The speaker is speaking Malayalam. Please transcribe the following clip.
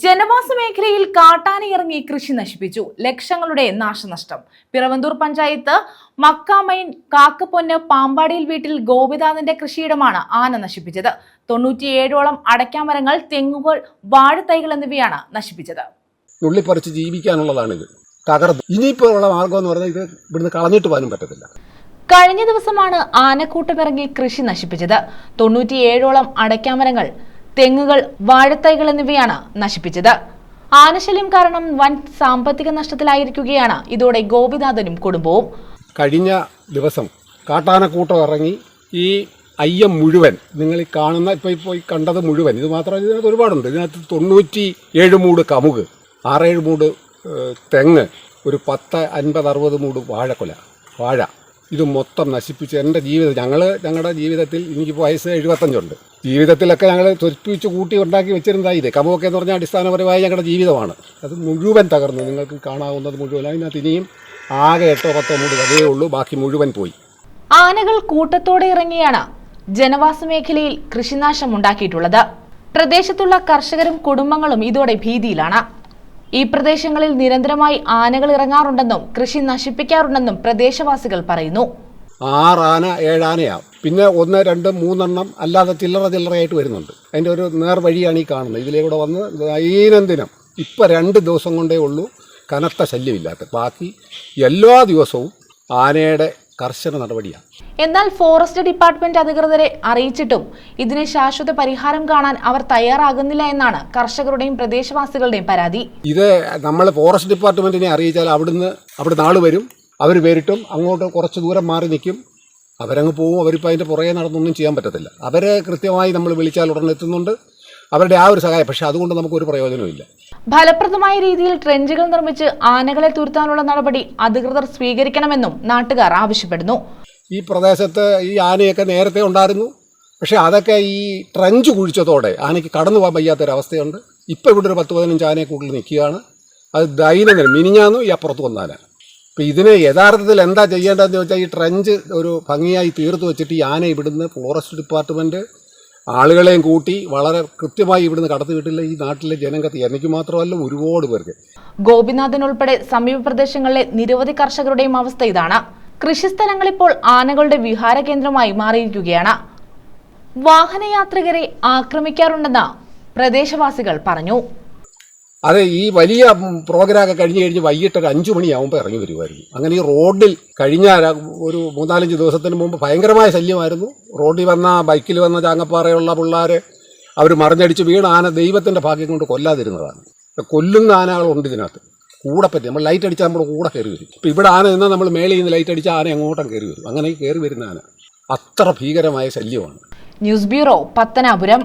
ജനവാസ മേഖലയിൽ കാട്ടാനയിറങ്ങി കൃഷി നശിപ്പിച്ചു. ലക്ഷങ്ങളുടെ നാശനഷ്ടം. പിറവന്തൂർ പഞ്ചായത്ത് മക്കാമൈൻ കാക്കപ്പൊന്ന് പാമ്പാടിയിൽ വീട്ടിൽ ഗോപിനാഥന്റെ കൃഷിയിടമാണ് ആന നശിപ്പിച്ചത്. 97ഓളം അടയ്ക്കാമരങ്ങൾ, തെങ്ങുകൾ, വാഴത്തൈകൾ എന്നിവയാണ് നശിപ്പിച്ചത്. നുള്ളിപ്പറിച്ച് ജീവിക്കാനുള്ളതാണിത്. തകർന്നു. ഇനിയിപ്പോഴുള്ള മാർഗം എന്ന് പറഞ്ഞാൽ ഇത് ഇവിടുന്ന് കളഞ്ഞിട്ട് പോകാനും പറ്റത്തില്ല. കഴിഞ്ഞ ദിവസമാണ് ആനക്കൂട്ടമിറങ്ങി കൃഷി നശിപ്പിച്ചത്. 97ഓളം അടയ്ക്കാമരങ്ങൾ, തെങ്ങുകൾ, വാഴത്തൈകൾ എന്നിവയാണ് നശിപ്പിച്ചത്. ആനശല്യം കാരണം വൻ സാമ്പത്തിക നഷ്ടത്തിലായിരിക്കുകയാണ് ഇതോടെ ഗോപിനാഥനും കുടുംബവും. കഴിഞ്ഞ ദിവസം കാട്ടാനക്കൂട്ടം ഇറങ്ങി ഈ അയ്യം മുഴുവൻ, നിങ്ങൾ ഈ കാണുന്ന ഇപ്പോൾ ഈ കണ്ടത് മുഴുവൻ, ഇത് മാത്രമല്ല ഇതിനകത്ത് ഒരുപാടുണ്ട്. ഇതിനകത്ത് 97 മൂട് കമുക്, 6-7 മൂട് തെങ്ങ്, ഒരു 10, 50, 60 മൂട് വാഴ, ഇത് മൊത്തം നശിപ്പിച്ച് എൻ്റെ ജീവിതം. ഞങ്ങളുടെ ജീവിതത്തിൽ എനിക്കിപ്പോൾ വയസ്സ് 75 ജീവിതത്തിലൊക്കെ ഞങ്ങൾ തൊരിപ്പിച്ച് കൂട്ടി ഉണ്ടാക്കി വെച്ചിരുന്നതായി ഇത്. കമുകൊക്കെ എന്ന് പറഞ്ഞാൽ അടിസ്ഥാനപരമായി ഞങ്ങളുടെ ജീവിതമാണ്. അത് മുഴുവൻ തകർന്നു. നിങ്ങൾക്ക് കാണാവുന്നത് മുഴുവൻ. അതിനകത്ത് ഇനിയും ആകെ 8-10 മൂട് അതേ ഉള്ളൂ. ബാക്കി മുഴുവൻ പോയി. ആനകൾ കൂട്ടത്തോടെ ഇറങ്ങിയാണ് ജനവാസ മേഖലയിൽ കൃഷിനാശം ഉണ്ടാക്കിയിട്ടുള്ളത്. പ്രദേശത്തുള്ള കർഷകരും കുടുംബങ്ങളും ഇതോടെ ഭീതിയിലാണ്. ഈ പ്രദേശങ്ങളിൽ നിരന്തരമായി ആനകൾ ഇറങ്ങാറുണ്ടെന്നും കൃഷി നശിപ്പിക്കാറുണ്ടെന്നും പ്രദേശവാസികൾ പറയുന്നു. 6 ആന 7 ആനയാവും. പിന്നെ 1, 2, 3 എണ്ണം അല്ലാതെ ചില്ലറയായിട്ട് വരുന്നുണ്ട്. അതിൻ്റെ ഒരു നേർവഴിയാണ് ഈ കാണുന്നത്. ഇതിലേക്കൂടെ വന്ന് ദൈനംദിനം ഇപ്പം 2 ദിവസം കൊണ്ടേ ഉള്ളൂ കനത്ത ശല്യമില്ലാത്ത. ബാക്കി എല്ലാ ദിവസവും ആനയുടെ കർശന നടപടിയാണ്. എന്നാൽ ഫോറസ്റ്റ് ഡിപ്പാർട്ട്മെന്റ് അധികൃതരെ അറിയിച്ചിട്ടും ഇതിന് ശാശ്വത പരിഹാരം കാണാൻ അവർ തയ്യാറാകുന്നില്ല എന്നാണ് കർഷകരുടെയും പ്രദേശവാസികളുടെയും പരാതി. ഇത് നമ്മൾ ഫോറസ്റ്റ് ഡിപ്പാർട്ട്മെന്റിനെ അറിയിച്ചാൽ അവിടെ ആള് വരും, അവർ പേരിട്ടും അങ്ങോട്ട് കുറച്ച് ദൂരം മാറി നിൽക്കും, അവരങ്ങ് പോവും. അവരിപ്പോൾ അതിൻ്റെ പുറകെ നടന്നൊന്നും ചെയ്യാൻ പറ്റത്തില്ല. അവരെ കൃത്യമായി നമ്മൾ വിളിച്ചാൽ ഉടനെ എത്തുന്നുണ്ട്. അവരുടെ ആ ഒരു സഹായം. പക്ഷെ അതുകൊണ്ട് നമുക്കൊരു പ്രയോജനമില്ല. ഫലപ്രദമായ രീതിയിൽ ട്രെഞ്ചുകൾ നിർമ്മിച്ച് ആനകളെ തുരത്താനുള്ള നടപടി അധികൃതർ സ്വീകരിക്കണമെന്നും നാട്ടുകാർ ആവശ്യപ്പെടുന്നു. ഈ പ്രദേശത്ത് ഈ ആനയൊക്കെ നേരത്തെ ഉണ്ടായിരുന്നു. പക്ഷേ അതൊക്കെ ഈ ട്രെഞ്ച് കുഴിച്ചതോടെ ആനയ്ക്ക് കടന്നു പോകാൻ വയ്യാത്തൊരവസ്ഥയുണ്ട്. ഇപ്പോൾ ഇവിടെ ഒരു 10-15 ആനയെ കൂടുതൽ നിൽക്കുകയാണ്. അത് ദൈനംദിനം മിനിഞ്ഞാന്നു ഈ അപ്പുറത്ത് വന്നാന. അപ്പോൾ ഇതിന് യഥാർത്ഥത്തിൽ എന്താ ചെയ്യേണ്ടതെന്ന് ചോദിച്ചാൽ ഈ ട്രെഞ്ച് ഒരു ഭംഗിയായി തീർത്ത് വെച്ചിട്ട് ഈ ആന ഇവിടുന്ന് ഫോറസ്റ്റ് ഡിപ്പാർട്ട്മെൻറ്റ് ആളുകളെയും കൂട്ടി വളരെ കൃത്യമായി ഇവിടുന്ന് കടത്തി വിട്ടില്ല ഈ നാട്ടിലെ ജനങ്ങൾക്ക്. എനിക്ക് മാത്രമല്ല, ഒരുപാട് പേർക്ക്. ഗോപിനാഥൻ ഉൾപ്പെടെ സമീപ പ്രദേശങ്ങളിലെ നിരവധി കർഷകരുടെയും അവസ്ഥ ഇതാണ്. കൃഷിസ്ഥലങ്ങൾ ഇപ്പോൾ ആനകളുടെ വിഹാര കേന്ദ്രമായി മാറിയിരിക്കുകയാണ്. വാഹനയാത്രികരെ ആക്രമിക്കാറുണ്ടെന്ന് പ്രദേശവാസികൾ പറഞ്ഞു. അത് ഈ വലിയ പ്രോഗ്രാമൊക്കെ കഴിഞ്ഞ് വൈകിട്ട് ഒരു 5 മണിയാകുമ്പോൾ ഇറങ്ങി വരുമായിരുന്നു. അങ്ങനെ ഈ റോഡിൽ കഴിഞ്ഞ ഒരു 3-4 ദിവസത്തിന് മുമ്പ് ഭയങ്കരമായ ശല്യമായിരുന്നു. റോഡിൽ വന്ന ബൈക്കിൽ വന്ന ചാങ്ങപ്പാറയുള്ള പിള്ളേർ അവർ മറിഞ്ഞടിച്ച് വീണ് ആന ദൈവത്തിൻ്റെ ഭാഗ്യം കൊണ്ട് കൊല്ലാതിരുന്നതാണ്. കൊല്ലുന്ന ആനകളുണ്ട് ഇതിനകത്ത്. കൂടെ പറ്റി നമ്മൾ ലൈറ്റ് അടിച്ചാൽ നമ്മൾ കൂടെ കയറി വരും. ഇപ്പം ഇവിടെ ആന നിന്നാൽ നമ്മൾ മേളിൽ നിന്ന് ലൈറ്റ് അടിച്ചാൽ ആന എങ്ങോട്ടും കയറി വരും. അങ്ങനെ കയറി വരുന്ന ആന അത്ര ഭീകരമായ ശല്യമാണ്. News bureau, Pathanapuram.